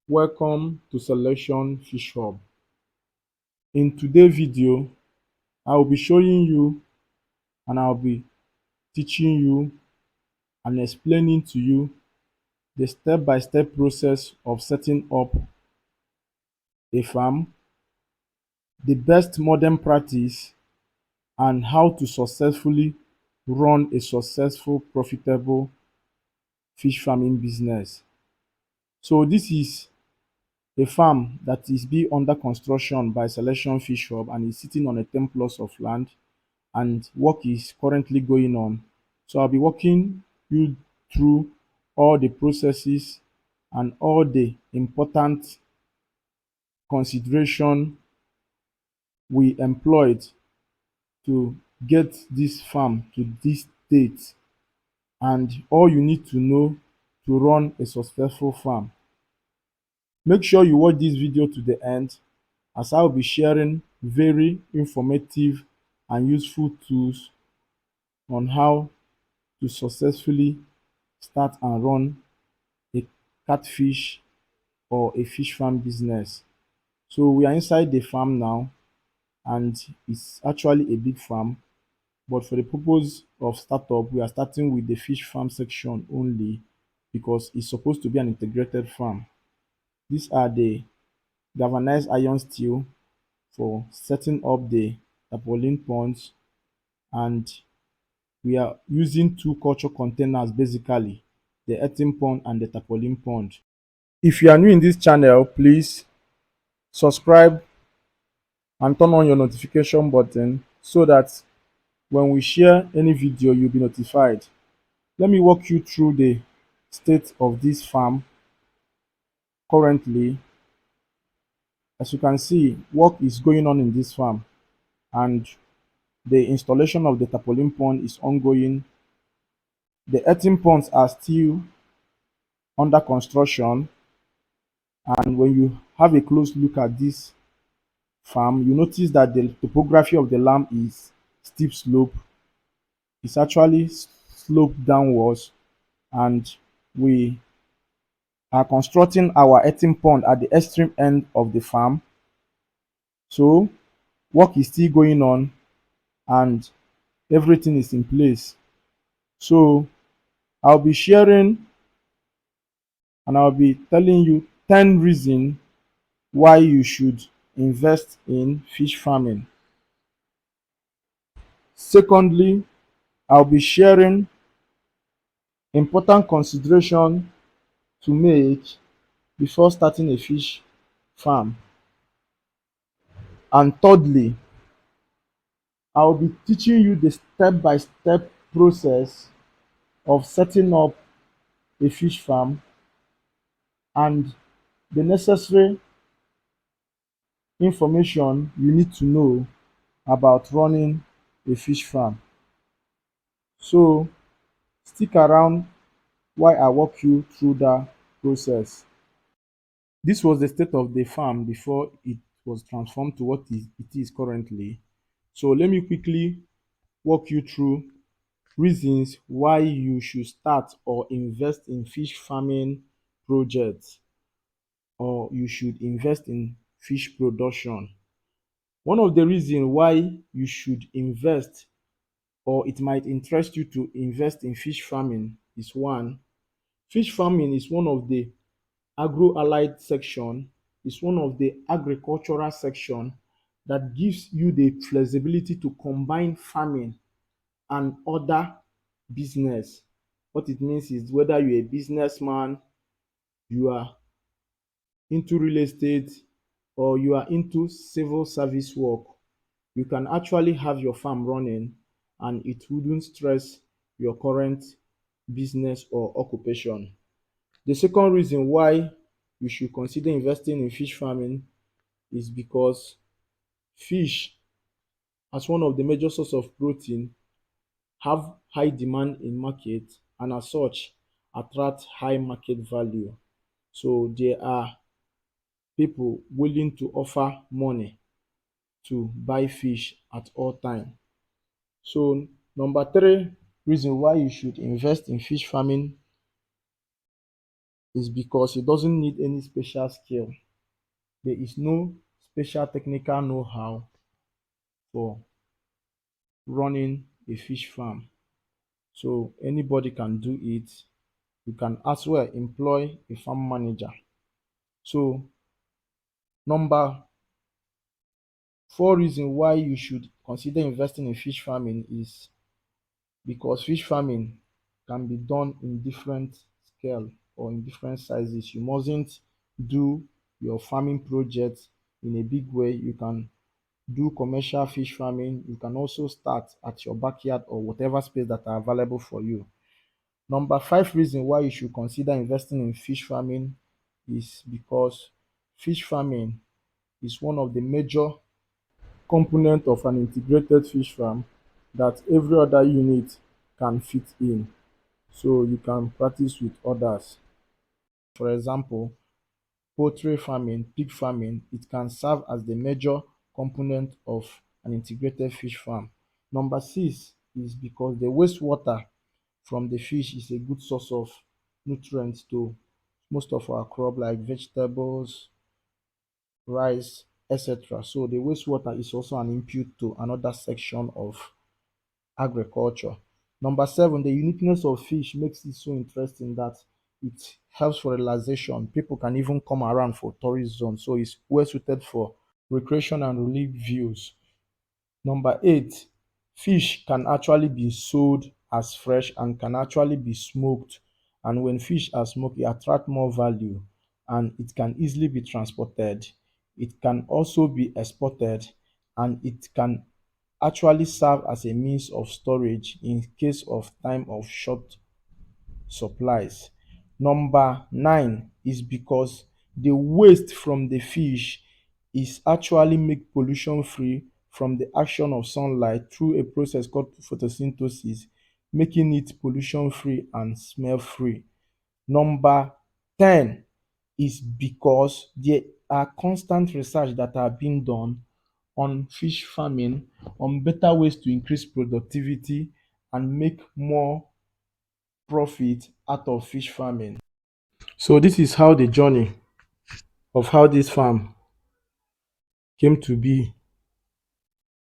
Welcome to Selection Fish Hub. In today's video, I will be showing you and I'll be teaching you and explaining to you the step-by-step process of setting up a farm, the best modern practice, and how to successfully run a successful, profitable fish farming business. So this is a farm that is being under construction by Selection Fish Hub and is sitting on a 10 plus of land, and work is currently going on. So I'll be walking you through all the processes and all the important consideration we employed to get this farm to this state, and all you need to know to run a successful farm. Make sure you watch this video to the end, as I'll be sharing very informative and useful tools on how to successfully start and run a catfish or a fish farm business. So we are inside the farm now, and it's actually a big farm, but for the purpose of startup, we are starting with the fish farm section only because it's supposed to be an integrated farm. These are the galvanized iron steel for setting up the tarpaulin ponds, and we are using two culture containers basically, the earthen pond and the tarpaulin pond. If you are new in this channel, please subscribe and turn on your notification button so that when we share any video, you'll be notified. Let me walk you through the state of this farm currently. As you can see, work is going on in this farm, and the installation of the tarpaulin pond is ongoing. The earthen ponds are still under construction, and when you have a close look at this farm, you notice that the topography of the land is steep slope. It's actually sloped downwards, and we are constructing our earthen pond at the extreme end of the farm. So work is still going on and everything is in place. So I'll be sharing and I'll be telling you 10 reasons why you should invest in fish farming. Secondly, I'll be sharing important consideration to make before starting a fish farm. And thirdly, I'll be teaching you the step-by-step process of setting up a fish farm and the necessary information you need to know about running a fish farm. So stick around while I walk you through that process. This was the state of the farm before it was transformed to what it is currently. So let me quickly walk you through reasons why you should start or invest in fish farming projects, or you should invest in fish production. One of the reasons why you should invest, or it might interest you to invest in fish farming, is one, fish farming is one of the agro-allied section, is one of the agricultural section that gives you the flexibility to combine farming and other business. What it means is whether you're a businessman, you are into real estate, or you are into civil service work, you can actually have your farm running and it wouldn't stress your current business or occupation. The second reason why you should consider investing in fish farming is because fish, as one of the major source of protein, have high demand in market and as such attract high market value. So there are people willing to offer money to buy fish at all time. So number three reason why you should invest in fish farming is because it doesn't need any special skill. There is no special technical know-how for running a fish farm. So anybody can do it. You can as well employ a farm manager. So number four reason why you should consider investing in fish farming is because fish farming can be done in different scale or in different sizes. You mustn't do your farming project in a big way. You can do commercial fish farming. You can also start at your backyard or whatever space that are available for you. Number five reason why you should consider investing in fish farming is because fish farming is one of the major component of an integrated fish farm that every other unit can fit in. So you can practice with others. For example, poultry farming, pig farming, it can serve as the major component of an integrated fish farm. Number six is because the wastewater from the fish is a good source of nutrients to most of our crop like vegetables, rice, etc. So the wastewater is also an input to another section of agriculture. Number seven, the uniqueness of fish makes it so interesting that it helps for relaxation. People can even come around for tourist zone, so it's well suited for recreation and relief views. Number eight, fish can actually be sold as fresh and can actually be smoked. And when fish are smoked, it attract more value and it can easily be transported. It can also be exported and it can actually serve as a means of storage in case of time of short supplies. Number nine is because the waste from the fish is actually make pollution free from the action of sunlight through a process called photosynthesis, making it pollution free and smell free. Number 10 is because there are constant research that are being done on fish farming, on better ways to increase productivity and make more profit out of fish farming. So this is how the journey of how this farm came to be,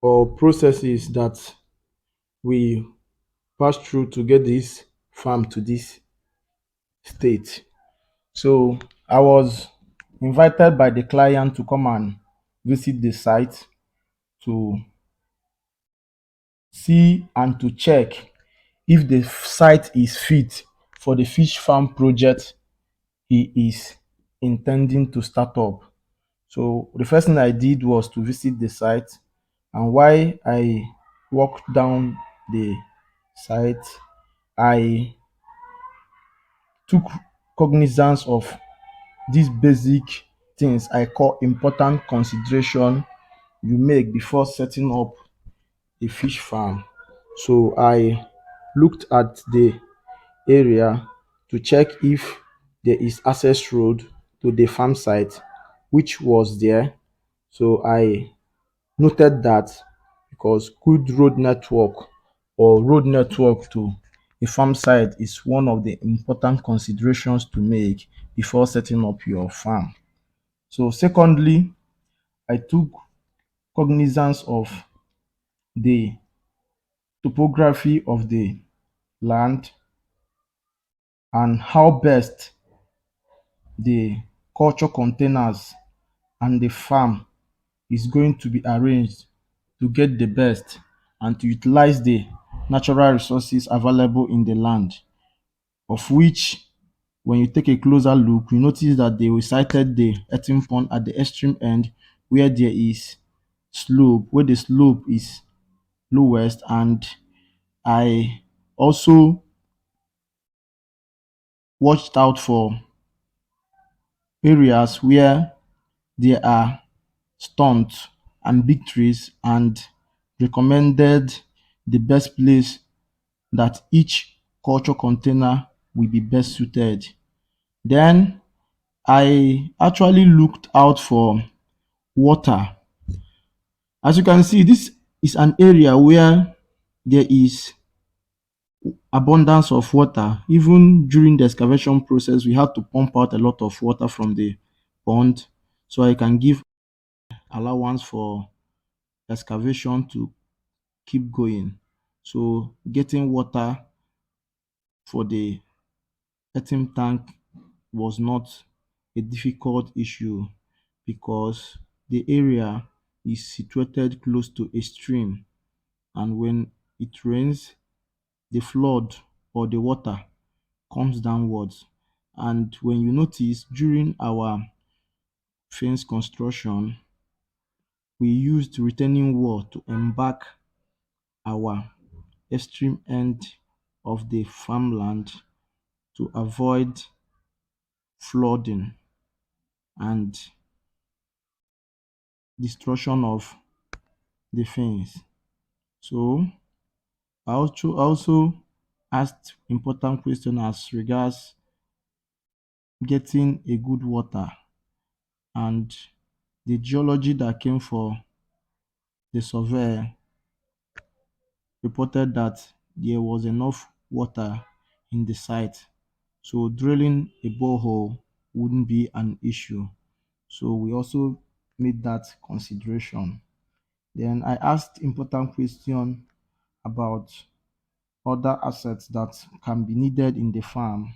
or processes that we passed through to get this farm to this state. So I was invited by the client to come and visit the site to see and to check if the site is fit for the fish farm project he is intending to start up. So the first thing I did was to visit the site, and while I walked down the site, I took cognizance of these basic things I call important consideration you make before setting up a fish farm. So I looked at the area to check if there is access road to the farm site, which was there. So I noted that because good road network or road network to a farm site is one of the important considerations to make before setting up your farm. So secondly, I took cognizance of the topography of the land and how best the culture containers and the farm is going to be arranged to get the best and to utilize the natural resources available in the land, of which when you take a closer look, you notice that they recited the earthen pond at the extreme end where there is slope, where the slope is lowest. And I also watched out for areas where there are stunts and big trees and recommended the best place that each culture container will be best suited. Then I actually looked out for water. As you can see, this is an area where there is abundance of water. Even during the excavation process, we had to pump out a lot of water from the pond so I can give allowance for excavation to keep going. So getting water for the earthen tank was not a difficult issue because the area is situated close to a stream, and when it rains, the flood or the water comes downwards. And when you notice during our fence construction, we used retaining wall to embark our extreme end of the farmland to avoid flooding and destruction of the fence. So I also asked important question as regards getting a good water, and the geology that came for the survey reported that there was enough water in the site, so drilling a borehole wouldn't be an issue. So we also made that consideration. Then I asked important question about other assets that can be needed in the farm,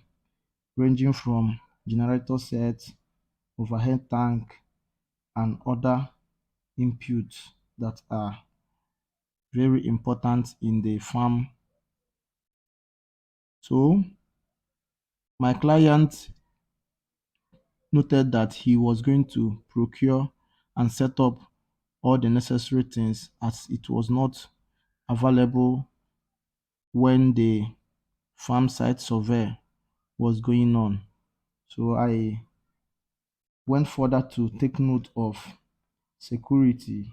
ranging from generator sets, overhead tank, and other inputs that are very important in the farm. So my client noted that he was going to procure and set up all the necessary things as it was not available when the farm site survey was going on. So I went further to take note of security,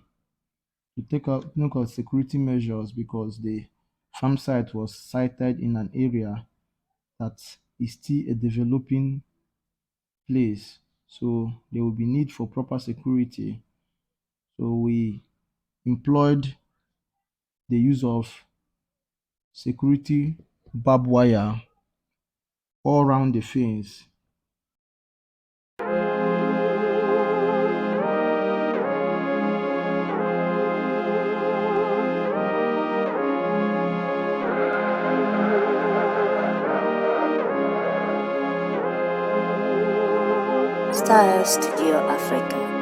to take out note of security measures because the farm site was sited in an area that is still a developing place. So there will be need for proper security. So we employed the use of security barbed wire all around the fence. Style Studio Africa.